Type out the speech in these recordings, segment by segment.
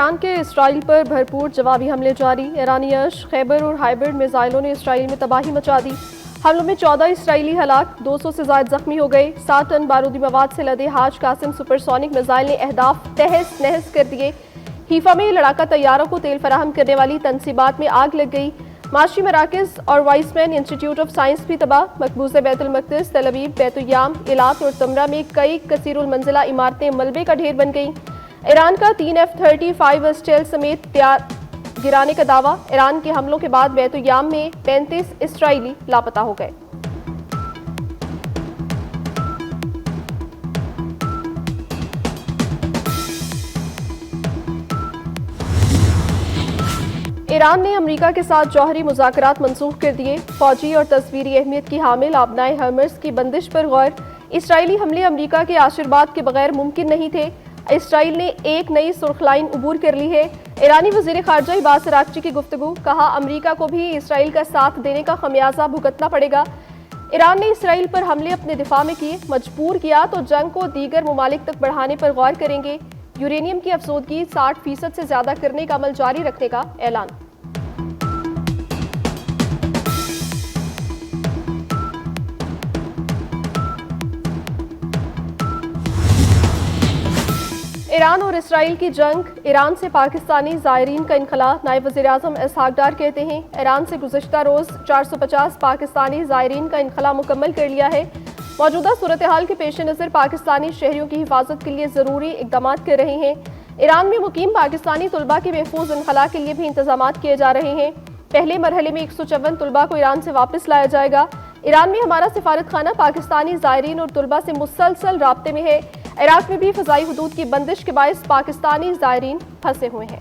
Iran के Israel पर भरपूर जवाबी हमले जारी। ईरानी यश खैबर और हाइब्रिड मिसाइलों ने इसराइल में तबाही मचा दी। हमलों में 14 इसराइली हलाक, 200 से ज्यादा जख्मी हो गए। 7 टन बारूदी मवाद से लदे हाज कासिम सुपरसोनिक मिसाइल ने अहदाफ तहस नहस कर दिए। हीफा में लड़ाका तैयारों को तेल फराहम करने वाली तनसीबात में आग लग गई। माशी मराकज और वाइसमैन इंस्टीट्यूट ऑफ साइंस भी तबाह। मकबूज बैतुल मक़दिस, तल अवीव, बैतुल-याम, इलात और तमरा में कई कसीरुल मंजिला इमारतें मलबे का ढेर बन गईं। ईरान का 3 F-35 स्टेल समेत तैयार गिराने का दावा। ईरान के हमलों के बाद बैतुल-याम में 35 इसराइली लापता हो गए। ईरान ने अमेरिका के साथ जौहरी मुज़ाकरात मंसूख कर दिए। फौजी और तस्वीरी अहमियत की हामिल आबनाए हर्मस की बंदिश पर गौर। इसराइली हमले अमेरिका के आशीर्वाद के बगैर मुमकिन नहीं थे। इसराइल ने एक नई सुर्ख लाइन उबूर कर ली है। ईरानी वज़ीर ख़ारजा अब्बास अराग़ची की गुफ्तगू। कहा, अमेरिका को भी इसराइल का साथ देने का खमियाजा भुगतना पड़ेगा। ईरान ने इसराइल पर हमले अपने दिफा में किए, मजबूर किया तो जंग को दीगर ममालिक तक बढ़ाने पर गौर करेंगे। यूरेनियम की अफसोदगी 60% से ज्यादा करने का अमल जारी रखने का ऐलान। ईरान और इसराइल की जंग, ईरान से पाकिस्तानी ज़ायरीन का इनखला। नायब वज़ीर-ए-आज़म इसहाक डार कहते हैं, ईरान से गुज़िश्ता रोज़ 450 पाकिस्तानी ज़ायरीन का इनखला मुकम्मल कर लिया है। मौजूदा सूरत हाल के पेश नज़र पाकिस्तानी शहरियों की हिफाजत के लिए ज़रूरी इक़दाम कर रहे हैं। ईरान में मुकीम पाकिस्तानी तलबा के महफूज इनखला के लिए भी इंतजाम किए जा रहे हैं। पहले मरहले में 154 तलबा को ईरान से वापस लाया जाएगा। ईरान में हमारा सिफारत खाना पाकिस्तानी ज़ायरीन और तलबा से मुसलसल राब्ते में है। इराक में भी फ़ज़ाई हुदूद की बंदिश के बायस पाकिस्तानी ज़ायरीन फंसे हुए हैं।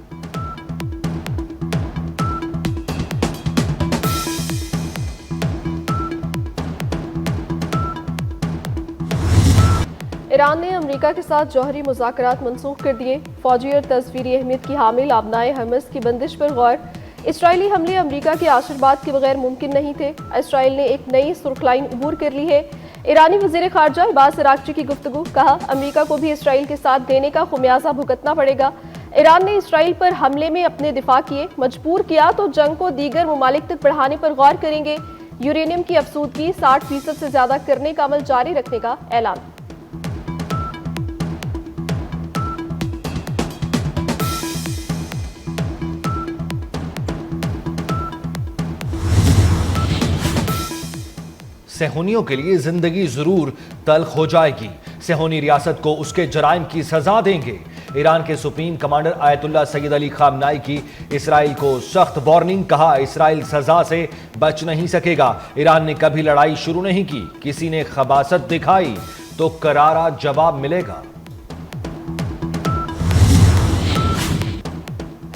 ईरान ने अमेरिका के साथ जौहरी मुज़ाकरात मंसूख कर दिए। फौजी और तस्वीरी अहमियत की हामिल आबनाए हर्मस की बंदिश पर गौर। इसराइली हमले अमेरिका के आशीर्वाद के बगैर मुमकिन नहीं थे। इसराइल ने एक नई सुर्ख लाइन उबूर कर ली है। ईरानी वज़ीर ख़ारजा अब्बास अराग़ची की गुफ्तगू। कहा, अमेरिका को भी इसराइल के साथ देने का खमियाजा भुगतना पड़ेगा। ईरान ने इसराइल पर हमले में अपने दिफा किए, मजबूर किया तो जंग को दीगर ममालिक तक बढ़ाने पर गौर करेंगे। यूरेनियम की अफसूदगी 60% से ज्यादा करने का अमल जारी रखने का ऐलान। सेहूनियों के लिए जिंदगी जरूर तल्ख हो जाएगी। सेहूनी रियासत को उसके जराइम की सजा देंगे। ईरान के supreme commander Ayatollah Syed Ali खामनाई की इसराइल को सख्त वार्निंग। कहा, इसराइल सजा से बच नहीं सकेगा। ईरान ने कभी लड़ाई शुरू नहीं की, किसी ने खबासत दिखाई तो करारा जवाब मिलेगा।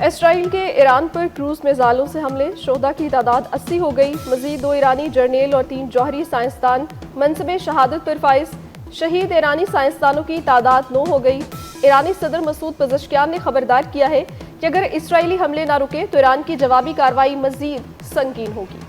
इसराइल के ईरान पर क्रूज मिसाइलों से हमले, शोहदा की तादाद 80 हो गई। मजीद 2 ईरानी जर्नेल और 3 जौहरी साइंसदान मनसबे शहादत पर फाइज। शहीद ईरानी साइंसदानों की तादाद 9 हो गई। ईरानी सदर मसूद पज़ेश्कियान ने खबरदार किया है कि अगर इसराइली हमले ना रुके तो ईरान की जवाबी कार्रवाई मजीद संगीन होगी।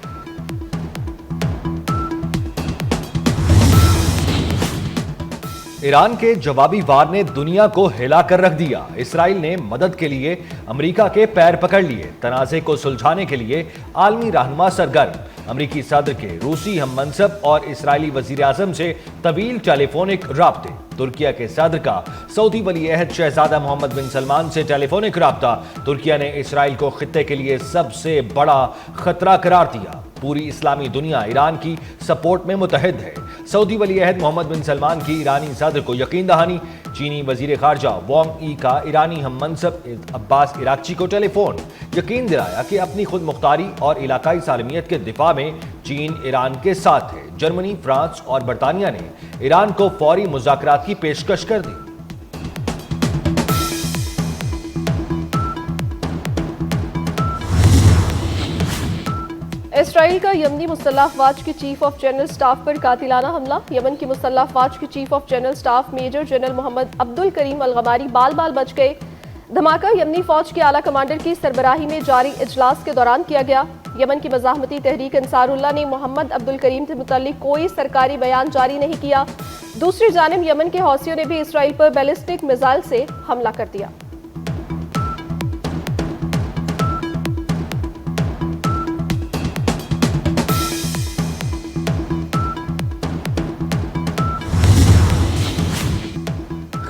ईरान के जवाबी वार ने दुनिया को हिला कर रख दिया। इसराइल ने मदद के लिए अमेरिका के पैर पकड़ लिए। तनाज़े को सुलझाने के लिए आलमी रहनुमा सरगर्म। अमेरिकी सदर के रूसी हम मनसब और इसराइली वज़ीर-ए-आज़म से तवील टेलीफोनिक राब्ते। तुर्किया के सदर का सऊदी वली अहद शहजादा मोहम्मद बिन सलमान से टेलीफोनिक राब्ता। तुर्किया ने इसराइल को खित्ते के लिए सबसे बड़ा खतरा करार दिया। पूरी इस्लामी दुनिया ईरान की सपोर्ट में मुतहद है। सऊदी वली अहद मोहम्मद बिन सलमान की ईरानी सदर को यकीन दहानी। चीनी वजीर खारजा वांग ई का ईरानी हम मनसब अब्बास अराग़ची को टेलीफोन। यकीन दिलाया कि अपनी खुद मुख्तारी और इलाकाई सालमियत के दिफा में चीन ईरान के साथ है। जर्मनी, फ्रांस और बरतानिया ने ईरान को फौरी मुज़ाकरात की पेशकश कर दी। इसराइल का यमनी मुसल्लह अफ़वाज के चीफ ऑफ जनरल स्टाफ पर कातिलाना हमला। यमन की मुसल्लह अफ़वाज के chief of general staff major general Mohammed Abdul Karim al-Ghamari बाल बाल बच गए। धमाका यमनी फौज के आला कमांडर की सरबराही में जारी इजलास के दौरान किया गया। यमन की मज़ाहमती तहरीक अंसारुल्लाह ने मोहम्मद अब्दुल करीम से मुतल्लिक कोई सरकारी बयान जारी नहीं किया। दूसरी जानिब यमन के हौसियों ने भी इसराइल पर बैलिस्टिक मिसाइल से हमला कर दिया।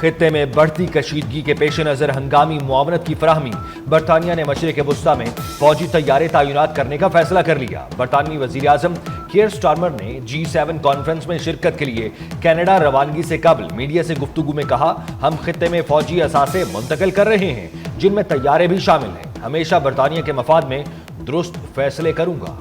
खित्ते में बढ़ती कशीदगी के पेश नजर हंगामी मुआवनत की फराहमी। बरतानिया ने मशरिक वुस्ता में फौजी तैयारे तैनात करने का फैसला कर लिया। बरतानवी वजीर आजम कीयर स्टारमर ने G7 कॉन्फ्रेंस में शिरकत के लिए कनाडा रवानगी से कबल मीडिया से गुफ्तगू में कहा, हम खित्ते में फौजी असासे मुंतकिल कर रहे हैं जिनमें तैयारे भी शामिल हैं। हमेशा बरतानिया के मफाद में दुरुस्त फैसले करूंगा।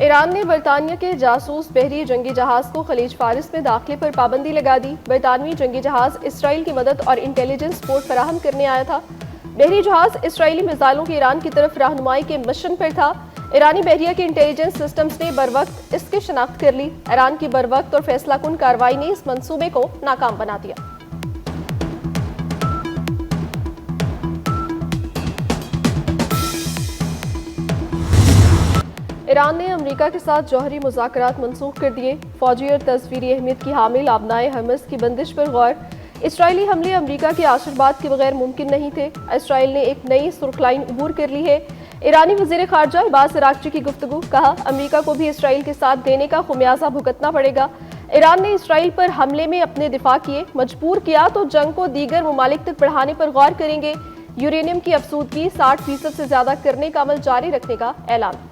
ईरान ने बरतानिया के जासूस बहरी जंगी जहाज को खलीज फारिस में दाखिले पर पाबंदी लगा दी। बरतानवी जंगी जहाज इसराइल की मदद और इंटेलिजेंस सपोर्ट फराहम करने आया था। बहरी जहाज इसराइली मिसाइलों की ईरान की तरफ रहनुमाई के मिशन पर था। ईरानी बहरिया के इंटेलिजेंस सिस्टम्स ने बरवक्त इसकी शनाख्त कर ली। ईरान की बरवक्त और फैसलाकुन कार्रवाई ने इस मंसूबे को नाकाम बना दिया। ईरान ने अमेरिका के साथ जौहरी मुज़ाकरात मनसूख कर दिए। फौजी और तस्वीरी अहमियत की हामिल अबनाए हमस की बंदिश पर गौर। इसराइली हमले अमेरिका के आशीर्वाद के बगैर मुमकिन नहीं थे। इसराइल ने एक नई सुर्ख लाइन अबूर कर ली है। ईरानी वज़ीर ख़ारजा अब्बास अराग़ची की गुफ्तगू, कहा अमेरिका को भी इसराइल के साथ देने का खुमियाजा भुगतना पड़ेगा। ईरान ने इसराइल पर हमले में अपने दिफा किए मजबूर किया तो जंग को दीगर ममालिक तक बढ़ाने पर गौर करेंगे। यूरेनियम की अफसूदगी 60% से ज्यादा करने का अमल जारी रखने का ऐलान।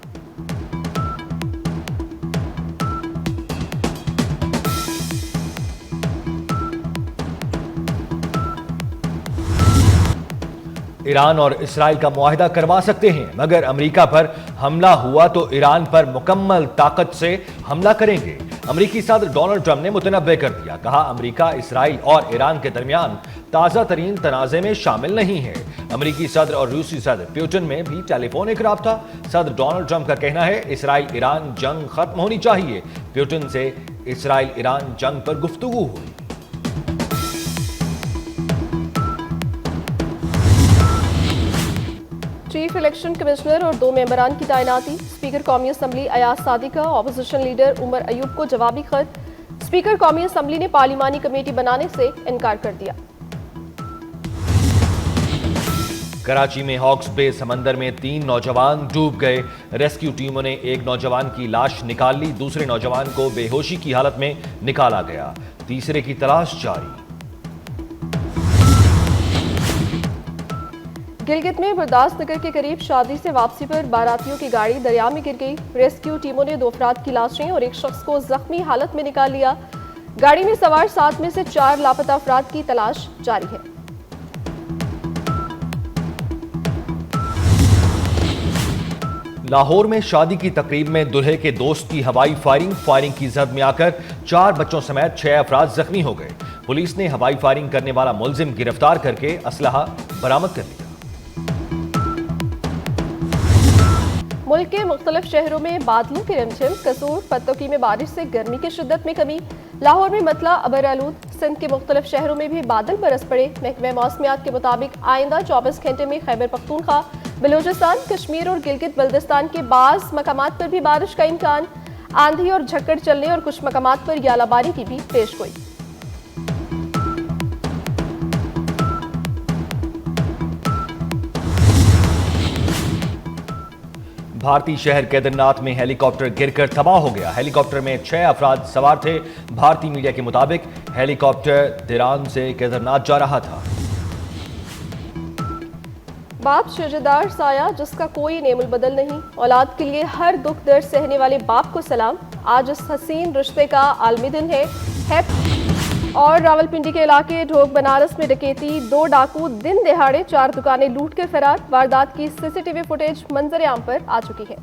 ईरान और इसराइल का मुआहिदा करवा सकते हैं, मगर अमेरिका पर हमला हुआ तो ईरान पर मुकम्मल ताकत से हमला करेंगे। अमेरिकी सदर डोनाल्ड ट्रंप ने मुतनब्बे कर दिया, कहा अमेरिका इसराइल और ईरान के दरमियान ताज़ा तरीन तनाज़े में शामिल नहीं है। अमेरिकी सदर और रूसी सदर पुतिन में भी टेलीफोनिक राब्ता। सदर डोनाल्ड ट्रंप का कहना है इसराइल ईरान जंग खत्म होनी चाहिए। पुतिन से इसराइल ईरान जंग पर गुफ्तगू हुई। चीफ इलेक्शन कमिश्नर और 2 मेंबरान की तैनाती। स्पीकर कौमी असम्बली अयाज सादी का ऑपोजिशन लीडर उमर अयूब को जवाबी खत। स्पीकर कौमी असम्बली ने पार्लिमानी कमेटी बनाने से इनकार कर दिया। कराची में हॉक्स बे समंदर में 3 नौजवान डूब गए। रेस्क्यू टीमों ने एक नौजवान की लाश निकाल ली, दूसरे नौजवान को बेहोशी की हालत में निकाला गया, तीसरे की तलाश जारी। गिलगित में बर्दाश्त नगर के करीब शादी से वापसी पर बारातियों की गाड़ी दरिया में गिर गई। रेस्क्यू टीमों ने 2 अफराद की लाशें और एक शख्स को जख्मी हालत में निकाल लिया। गाड़ी में सवार 7 में से 4 लापता अफराद की तलाश जारी है। लाहौर में शादी की तकरीब में दुल्हे के दोस्त की हवाई फायरिंग की जद में आकर 4 बच्चों समेत 6 अफराद जख्मी हो गए। पुलिस ने हवाई फायरिंग करने वाला मुलजिम गिरफ्तार करके असलहा बरामद कर लिया। मुल्क के मुख्तलिफ शहरों में बादलों की रिमझिम। कसूर पत्तोकी में बारिश से गर्मी की शिद्दत में कमी। लाहौर में मतला अबर आलूद। सिंध के मुख्तलिफ शहरों में भी बादल बरस पड़े। महकमे मौसमियात के मुताबिक आइंदा 24 घंटे में खैबर पख्तूनख्वा, बलूचिस्तान, कश्मीर और गिलगित बल्दिस्तान के बाज़ मकामात पर भी बारिश का इम्कान। आंधी और झक्कड़ चलने और कुछ मकामात पर यालाबारी की भी पेशगोई। भारतीय शहर केदारनाथ में हेलीकॉप्टर गिरकर तबाह हो गया। हेलीकॉप्टर में 6 अफराद सवार थे। भारतीय मीडिया के मुताबिक हेलीकॉप्टर दिरान से केदारनाथ जा रहा था। बाप शजदार साया जिसका कोई नेमुल बदल नहीं। औलाद के लिए हर दुख दर्द सहने वाले बाप को सलाम। आज इस हसीन रिश्ते का आलमी दिन है। और रावलपिंडी के इलाके ढोक बनारस में डकैती। 2 डाकू दिन दिहाड़े 4 दुकानें लूट कर फरार। वारदात की सीसीटीवी फुटेज मंजर आम पर आ चुकी है।